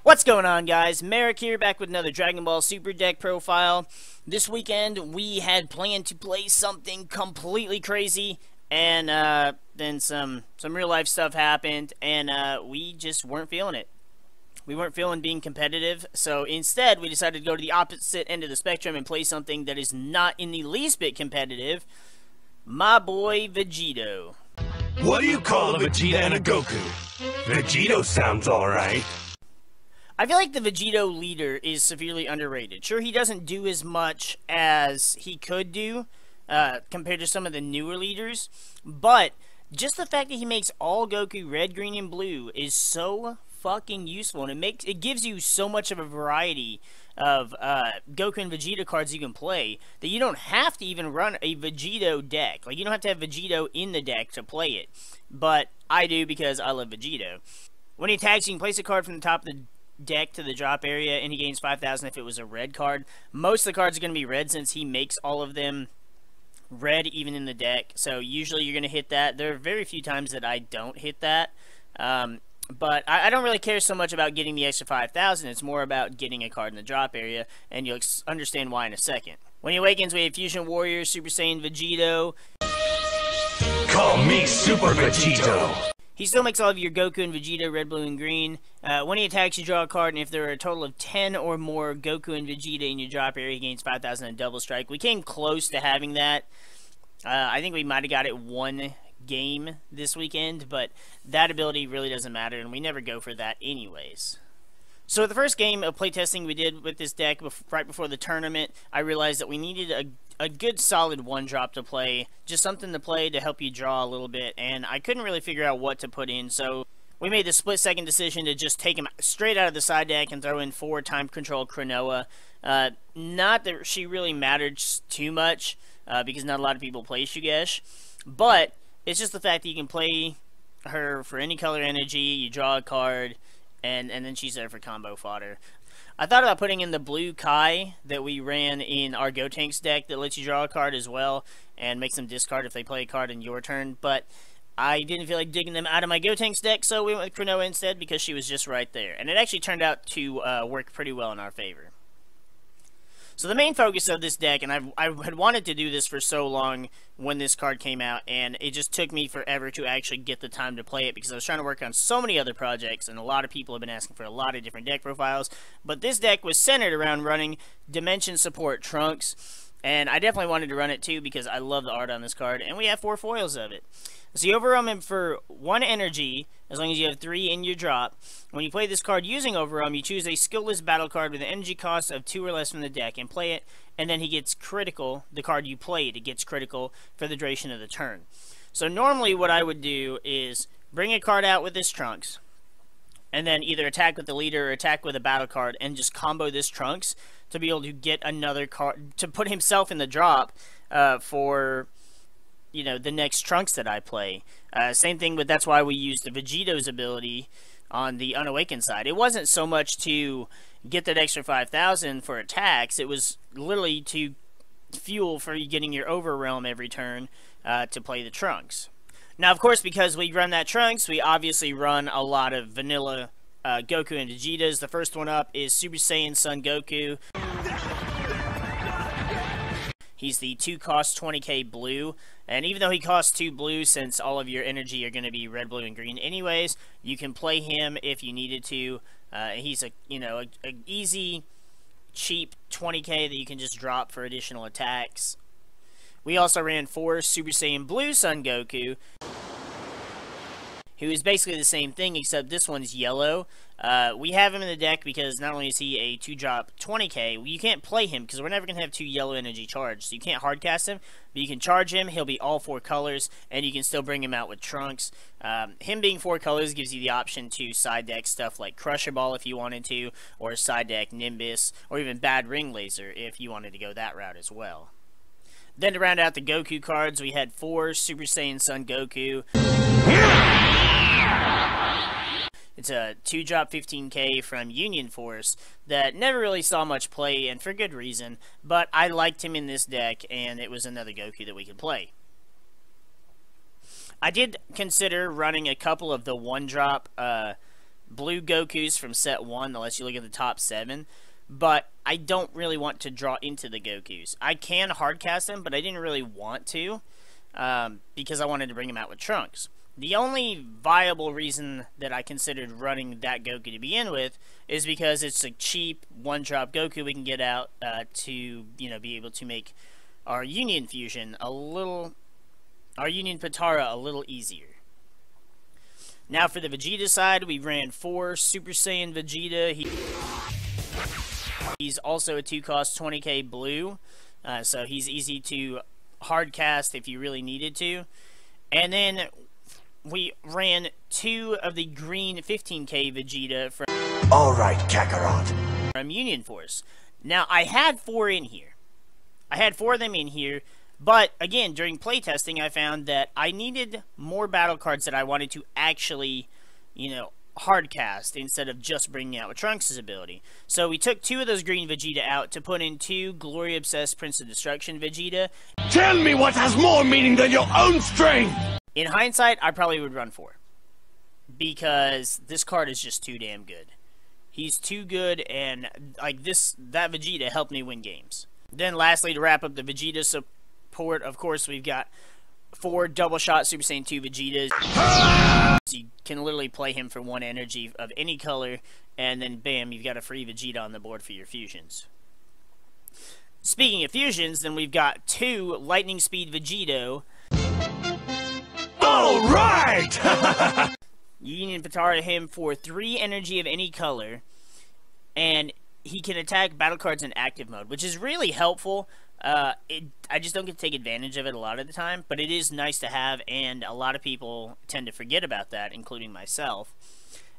What's going on, guys? MariK here, back with another Dragon Ball Super deck profile. This weekend, we had planned to play something completely crazy, and then some real-life stuff happened, and we just weren't feeling it. We weren't feeling being competitive, so instead, we decided to go to the opposite end of the spectrum and play something that is not in the least bit competitive. My boy, Vegito. What do you call a Vegeta and a Goku? Vegito sounds alright. I feel like the Vegito leader is severely underrated. Sure, he doesn't do as much as he could do compared to some of the newer leaders, but just the fact that he makes all Goku red, green, and blue is so fucking useful, and it gives you so much of a variety of Goku and Vegeta cards you can play that you don't have to even run a Vegito deck. Like, you don't have to have Vegito in the deck to play it, but I do because I love Vegito. When he attacks, you can place a card from the top of the deck to the drop area, and he gains 5,000 if it was a red card. Most of the cards are going to be red since he makes all of them red even in the deck, so usually you're going to hit that. There are very few times that I don't hit that, but I don't really care so much about getting the extra 5,000. It's more about getting a card in the drop area, and you'll understand why in a second. When he awakens, we have Fusion Warrior, Super Saiyan Vegito. Call me Super Vegito. He still makes all of your Goku and Vegeta red, blue, and green. When he attacks, you draw a card, and if there are a total of 10 or more Goku and Vegeta in your drop area, he gains 5,000 and double strike. We came close to having that. I think we might have got it one game this weekend, but that ability really doesn't matter, and we never go for that anyways. So the first game of playtesting we did with this deck right before the tournament, I realized that we needed a good solid one-drop to play, just something to play to help you draw a little bit, and I couldn't really figure out what to put in, so we made the split-second decision to just take him straight out of the side deck and throw in 4 time-control Cronoa. Not that she really mattered too much, because not a lot of people play Shugesh, but it's just the fact that you can play her for any color energy, you draw a card, and then she's there for combo fodder. I thought about putting in the blue Kai that we ran in our Gotenks deck that lets you draw a card as well and makes them discard if they play a card in your turn, but I didn't feel like digging them out of my Gotenks deck, so we went with Cronoa instead because she was just right there. And it actually turned out to work pretty well in our favor. So the main focus of this deck, and I had wanted to do this for so long when this card came out, and it just took me forever to actually get the time to play it because I was trying to work on so many other projects, and a lot of people have been asking for a lot of different deck profiles. But this deck was centered around running Dimension Support Trunks, and I definitely wanted to run it too because I love the art on this card, and we have 4 foils of it. So you overwhelm him for 1 energy, as long as you have 3 in your drop. When you play this card using overwhelm, you choose a skillless battle card with an energy cost of 2 or less from the deck and play it, and then he gets critical, the card you played, it gets critical for the duration of the turn. So normally what I would do is bring a card out with this Trunks, and then either attack with the leader or attack with a battle card and just combo this Trunks to be able to get another card, to put himself in the drop for, you know, the next Trunks that I play. Same thing with, that's why we used the Vegito's ability on the Unawakened side. It wasn't so much to get that extra 5,000 for attacks, it was literally to fuel for you getting your Overrealm every turn to play the Trunks. Now, of course, because we run that Trunks, we obviously run a lot of vanilla Goku and Vegetas. The first one up is Super Saiyan Son Goku. He's the 2 cost 20k blue, and even though he costs 2 blue, since all of your energy are going to be red, blue, and green anyways, you can play him if you needed to. He's a easy, cheap 20k that you can just drop for additional attacks. We also ran 4 Super Saiyan Blue Son Goku, who is basically the same thing, except this one's yellow. We have him in the deck because not only is he a 2-drop 20k, you can't play him because we're never going to have 2 yellow energy charged. So you can't hardcast him, but you can charge him. He'll be all 4 colors, and you can still bring him out with Trunks. Him being 4 colors gives you the option to side deck stuff like Crusher Ball if you wanted to, or side deck Nimbus, or even Bad Ring Laser if you wanted to go that route as well. Then to round out the Goku cards, we had 4 Super Saiyan Son Goku. It's a 2-drop 15k from Union Force that never really saw much play, and for good reason, but I liked him in this deck, and it was another Goku that we could play. I did consider running a couple of the 1-drop blue Gokus from set 1, unless you look at the top 7. But I don't really want to draw into the Gokus. I can hardcast them, but I didn't really want to because I wanted to bring them out with Trunks. The only viable reason that I considered running that Goku to begin with is because it's a cheap one-drop Goku we can get out to, be able to make our Union Fusion our Union Potara a little easier. Now for the Vegeta side, we ran 4 Super Saiyan Vegeta. He's also a 2-cost 20k blue, so he's easy to hardcast if you really needed to. And then we ran 2 of the green 15k Vegeta from Alright, Kakarot. From Union Force. Now, I had 4 in here. I had 4 of them in here, but again, during playtesting, I found that I needed more battle cards that I wanted to actually, hardcast instead of just bringing out with Trunks' ability. So we took 2 of those green Vegeta out to put in 2 Glory Obsessed Prince of Destruction Vegeta. Tell me what has more meaning than your own strength! In hindsight, I probably would run 4. Because this card is just too damn good. He's too good, and that Vegeta helped me win games. Then lastly, to wrap up the Vegeta support, of course, we've got 4 double shot Super Saiyan 2 Vegetas. You can literally play him for 1 energy of any color, and then bam, you've got a free Vegeta on the board for your fusions. Speaking of fusions, then we've got 2 Lightning Speed Vegito. Alright! Union Potara him for 3 energy of any color, and he can attack battle cards in active mode, which is really helpful. I just don't get to take advantage of it a lot of the time, but it is nice to have, and a lot of people tend to forget about that, including myself.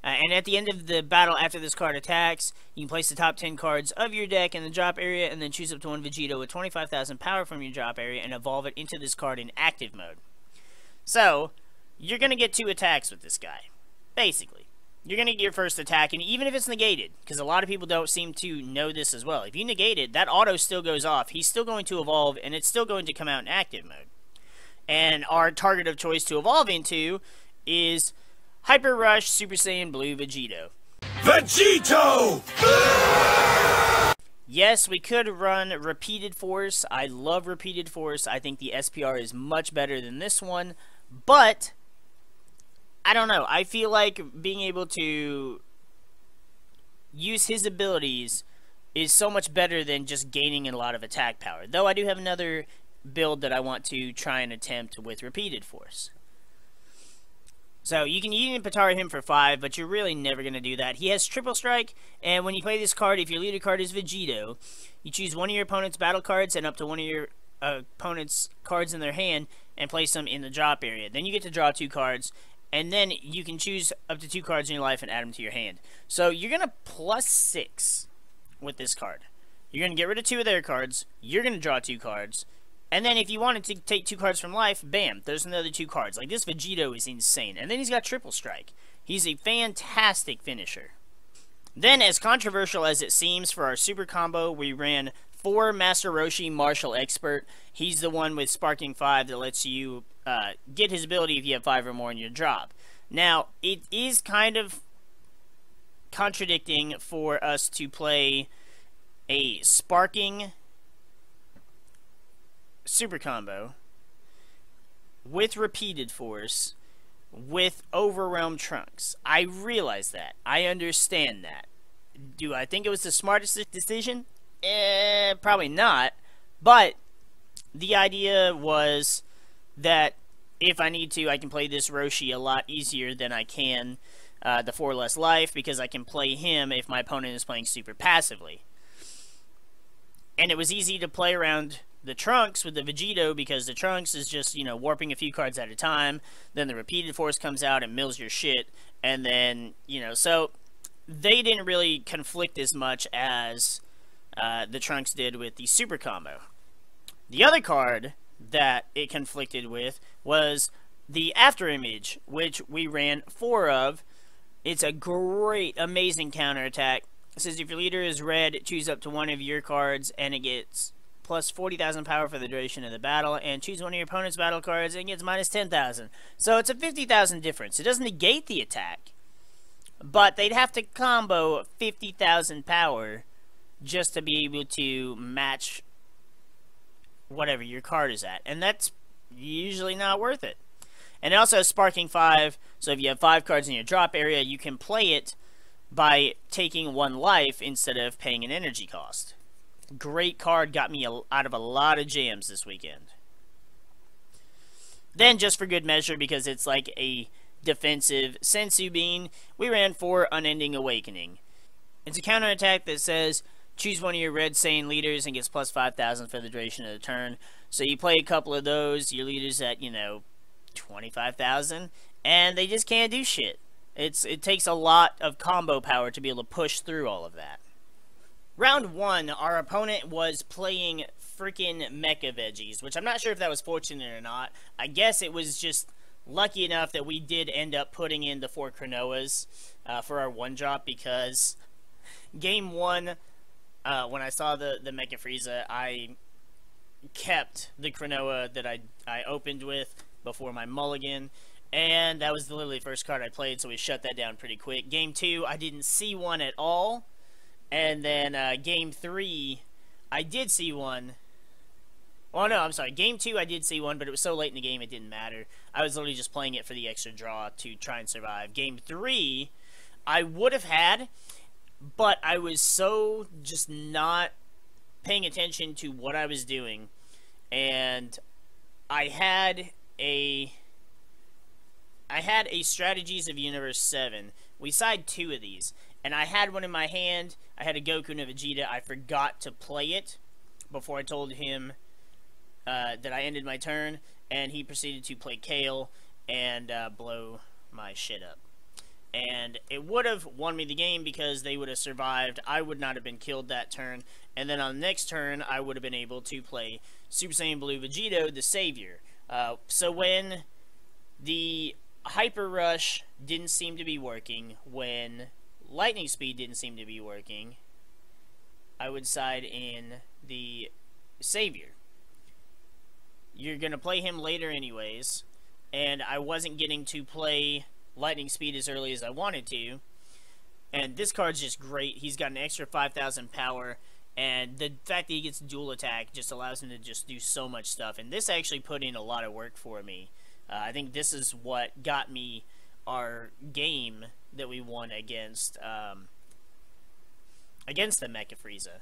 And at the end of the battle, after this card attacks, you can place the top 10 cards of your deck in the drop area, and then choose up to 1 Vegito with 25,000 power from your drop area, and evolve it into this card in active mode. So, you're going to get 2 attacks with this guy, basically. You're going to get your first attack, and even if it's negated, because a lot of people don't seem to know this as well, if you negate it, that auto still goes off. He's still going to evolve, and it's still going to come out in active mode. And our target of choice to evolve into is Hyper Rush Super Saiyan Blue Vegito. Vegito! Yes, we could run Repeated Force. I love Repeated Force. I think the SPR is much better than this one, but I don't know. I feel like being able to use his abilities is so much better than just gaining a lot of attack power. Though I do have another build that I want to try and attempt with Repeated Force. So you can Union Potara him for 5, but you're really never going to do that. He has Triple Strike, and when you play this card, if your leader card is Vegito, you choose one of your opponent's battle cards and up to one of your opponent's cards in their hand and place them in the drop area. Then you get to draw 2 cards, and then you can choose up to 2 cards in your life and add them to your hand. So you're going to +6 with this card. You're going to get rid of 2 of their cards, you're going to draw 2 cards, and then if you wanted to take 2 cards from life, bam, there's another 2 cards. Like, this Vegito is insane. And then he's got Triple Strike. He's a fantastic finisher. Then, as controversial as it seems for our super combo, we ran 4 Master Roshi Martial Expert. He's the one with Sparking 5 that lets you get his ability if you have 5 or more in your drop. Now, it is kind of contradicting for us to play a Sparking super combo with Repeated Force with Overwhelm Trunks. I realize that. I understand that. Do I think it was the smartest decision? Probably not. But the idea was that if I need to, I can play this Roshi a lot easier than I can the 4 less life, because I can play him if my opponent is playing super passively. And it was easy to play around the Trunks with the Vegito, because the Trunks is just, warping a few cards at a time. Then the Repeated Force comes out and mills your shit. And then, so they didn't really conflict as much as the Trunks did with the super combo. The other card that it conflicted with was the After Image, which we ran 4 of. It's a great, amazing counterattack. It says if your leader is red, choose up to 1 of your cards, and it gets plus 40,000 power for the duration of the battle, and choose one of your opponent's battle cards and it gets minus 10,000. So it's a 50,000 difference. It doesn't negate the attack, but they'd have to combo 50,000 power just to be able to match whatever your card is at, and that's usually not worth it. And it also has Sparking 5, so if you have 5 cards in your drop area, you can play it by taking 1 life instead of paying an energy cost. Great card, got me out of a lot of jams this weekend. Then, just for good measure, because it's like a defensive Sensu Bean, we ran 4 Unending Awakening. It's a counterattack that says, choose one of your red Saiyan leaders and gets plus 5,000 for the duration of the turn. So you play a couple of those, your leader's at, 25,000, and they just can't do shit. It takes a lot of combo power to be able to push through all of that. Round 1, our opponent was playing freaking Mecha Veggies, which I'm not sure if that was fortunate or not. I guess it was just lucky enough that we did end up putting in the 4 Cronoas for our 1-drop, because game 1, when I saw the Mecha Frieza, I kept the Cronoa that I opened with before my mulligan, and that was literally the first card I played, so we shut that down pretty quick. Game 2, I didn't see one at all, and then game 3, I did see one. Oh no, I'm sorry, game 2 I did see one, but it was so late in the game it didn't matter. I was literally just playing it for the extra draw to try and survive. Game 3, I would have had, but I was so just not paying attention to what I was doing, and I had a Strategies of Universe 7. We side 2 of these, and I had one in my hand. I had a Goku and a Vegeta. I forgot to play it before I told him that I ended my turn, and he proceeded to play Kale and blow my shit up. And it would have won me the game because they would have survived. I would not have been killed that turn. And then on the next turn, I would have been able to play Super Saiyan Blue Vegito, the Savior. So when the Hyper Rush didn't seem to be working, when Lightning Speed didn't seem to be working, I would side in the Savior. You're going to play him later anyways, and I wasn't getting to play Lightning Speed as early as I wanted to, and this card's just great. He's got an extra 5,000 power, and the fact that he gets dual attack just allows him to just do so much stuff, and this actually put in a lot of work for me. I think this is what got me our game that we won against the Mecha Frieza.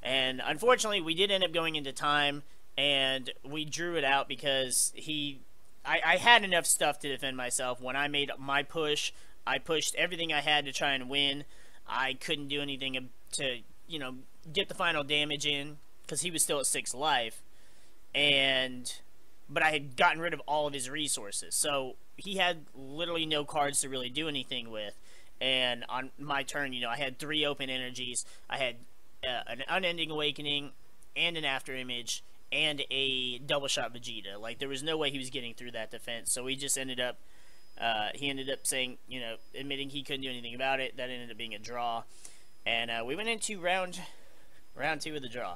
And unfortunately, we did end up going into time, and we drew it out because I had enough stuff to defend myself. When I made my push, I pushed everything I had to try and win. I couldn't do anything to, get the final damage in, because he was still at 6 life. But I had gotten rid of all of his resources. So he had literally no cards to really do anything with. And on my turn, I had 3 open energies. I had an Unending Awakening and an After Image and a double shot Vegeta. Like, there was no way he was getting through that defense. So we just ended up, he ended up saying, admitting he couldn't do anything about it. That ended up being a draw. And we went into round 2 of the draw,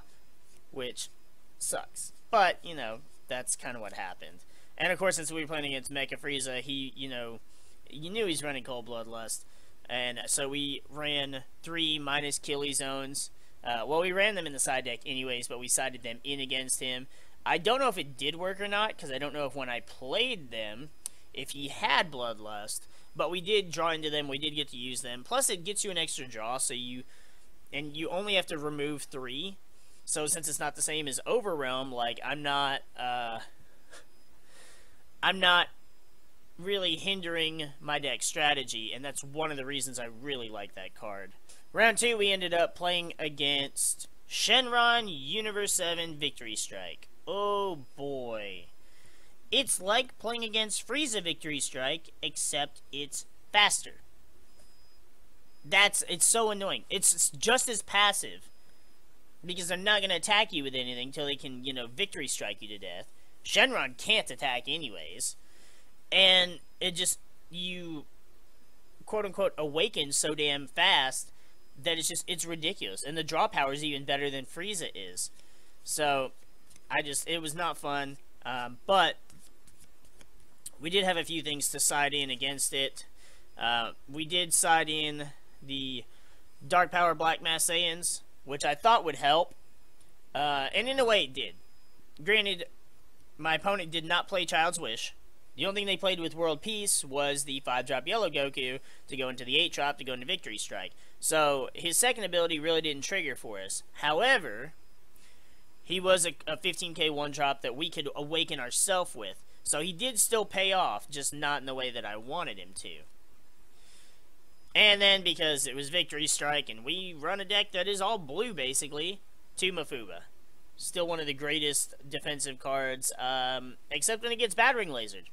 which sucks. But, that's kind of what happened. And of course, since we were playing against Mecha Frieza, he, you knew he's running Cold Bloodlust. And so we ran 3 minus Killy zones. Well, we ran them in the side deck anyways, but we sided them in against him. I don't know if it did work or not, because I don't know if when I played them, if he had Bloodlust. But we did draw into them, we did get to use them. Plus, it gets you an extra draw, so you only have to remove 3. So since it's not the same as Overrealm, like, I'm not really hindering my deck strategy, and that's one of the reasons I really like that card. Round 2, we ended up playing against Shenron Universe 7 Victory Strike. Oh boy. It's like playing against Frieza Victory Strike, except it's faster. It's so annoying. It's just as passive, because they're not going to attack you with anything until they can, Victory Strike you to death. Shenron can't attack anyways. And it just, you, quote-unquote, awaken so damn fast that it's ridiculous. And the draw power is even better than Frieza is. So, it was not fun. But we did have a few things to side in against it. We did side in the Dark Power Black Mass Saiyans, which I thought would help, and in a way it did. Granted, my opponent did not play Child's Wish. The only thing they played with World Peace was the 5-drop Yellow Goku to go into the 8-drop to go into Victory Strike. So his second ability really didn't trigger for us. However, he was a 15k 1-drop that we could awaken ourselves with. So he did still pay off, just not in the way that I wanted him to. And then, because it was Victory Strike, and we run a deck that is all blue, basically, to Mafuba. Still one of the greatest defensive cards, except when it gets Battering Lasered.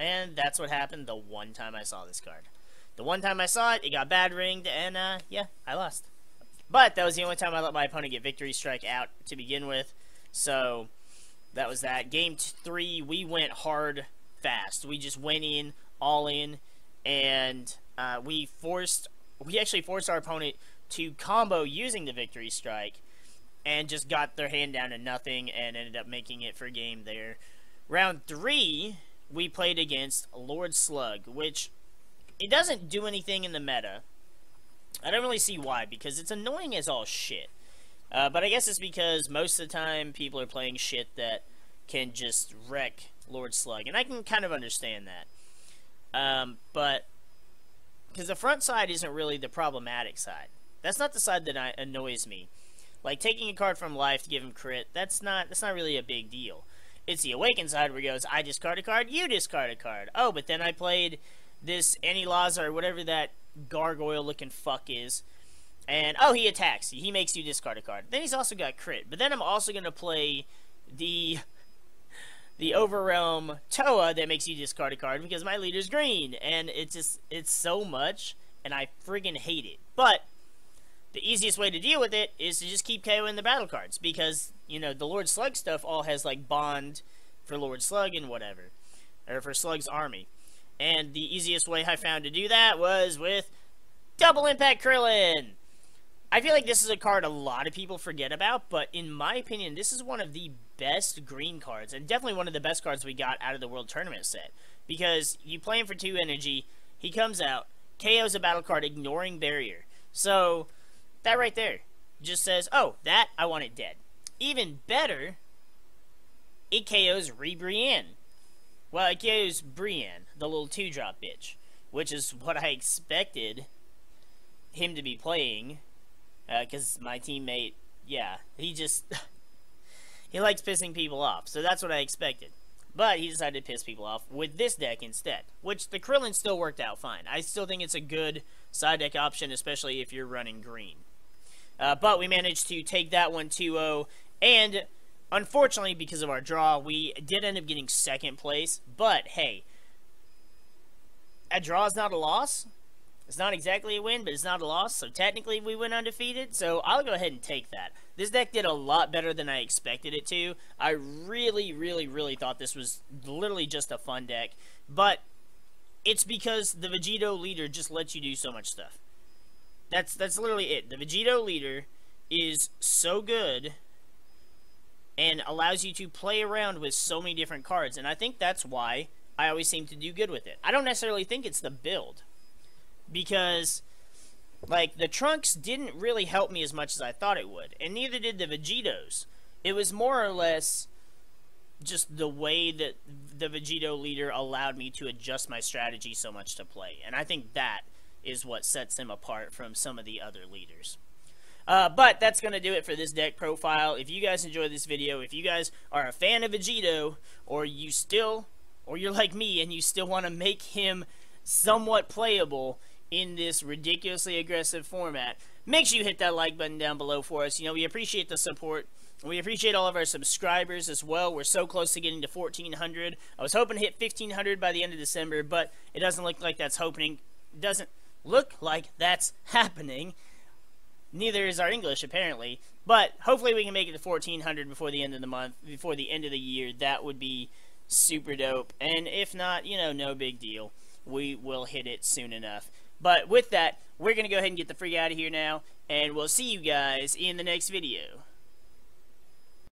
And that's what happened the one time I saw this card. The one time I saw it, it got Batteringed, and, yeah, I lost. But that was the only time I let my opponent get Victory Strike out to begin with. So, that was that. Game 3, we went hard, fast. We just went in, all in, and we actually forced our opponent to combo using the Victory Strike, and just got their hand down to nothing, and ended up making it for game there. Round 3, we played against Lord Slug, which, it doesn't do anything in the meta. I don't really see why, because it's annoying as all shit. But I guess it's because most of the time people are playing shit that can just wreck Lord Slug, and I can kind of understand that. But because the front side isn't really the problematic side. That's not the side that annoys me. Like taking a card from life to give him crit, that's not really a big deal. It's the Awakened side where he goes, I discard a card, you discard a card. Oh, but then I played this Enilaza or whatever that gargoyle-looking fuck is, and oh, he attacks. He makes you discard a card. Then he's also got crit. But then I'm also going to play the Overrealm Toa that makes you discard a card because my leader's green, and it's so much, and I friggin' hate it. But the easiest way to deal with it is to just keep KOing the battle cards, because, you know, the Lord Slug stuff all has, like, bond for Lord Slug and whatever, or for Slug's army. And the easiest way I found to do that was with Double Impact Krillin. I feel like this is a card a lot of people forget about, but in my opinion, this is one of the best green cards, and definitely one of the best cards we got out of the World Tournament set. Because you play him for 2 energy, he comes out, KOs a battle card, ignoring barrier. So, that right there just says, oh, that, I want it dead. Even better, it KOs Brienne. Well, it KOs Brienne, the little 2-drop bitch, which is what I expected him to be playing, because my teammate, yeah, he just, he likes pissing people off, so that's what I expected. But he decided to piss people off with this deck instead, which the Krillin still worked out fine. I still think it's a good side deck option, especially if you're running green. But we managed to take that one 2-0, and unfortunately, because of our draw, we did end up getting 2nd place. But hey, a draw is not a loss. It's not exactly a win, but it's not a loss, so technically we went undefeated, so I'll go ahead and take that. This deck did a lot better than I expected it to. I really thought this was literally just a fun deck, but it's because the Vegito leader just lets you do so much stuff. That's literally it. The Vegito leader is so good and allows you to play around with so many different cards, and I think that's why I always seem to do good with it. I don't necessarily think it's the build, because, like, the Trunks didn't really help me as much as I thought it would, and neither did the Vegitos. It was more or less just the way that the Vegito leader allowed me to adjust my strategy so much to play, and I think that is what sets him apart from some of the other leaders. But that's going to do it for this deck profile. If you guys enjoyed this video, if you guys are a fan of Vegito, or you're like me and you still want to make him somewhat playable in this ridiculously aggressive format, make sure you hit that like button down below for us. You know, we appreciate the support. We appreciate all of our subscribers as well. We're so close to getting to 1,400. I was hoping to hit 1,500 by the end of December, but it doesn't look like that's happening. It doesn't look like that's happening. Neither is our English, apparently. But hopefully we can make it to 1,400 before the end of the month, before the end of the year. That would be super dope. And if not, you know, no big deal. We will hit it soon enough. But with that, we're going to go ahead and get the freak out of here now. And we'll see you guys in the next video.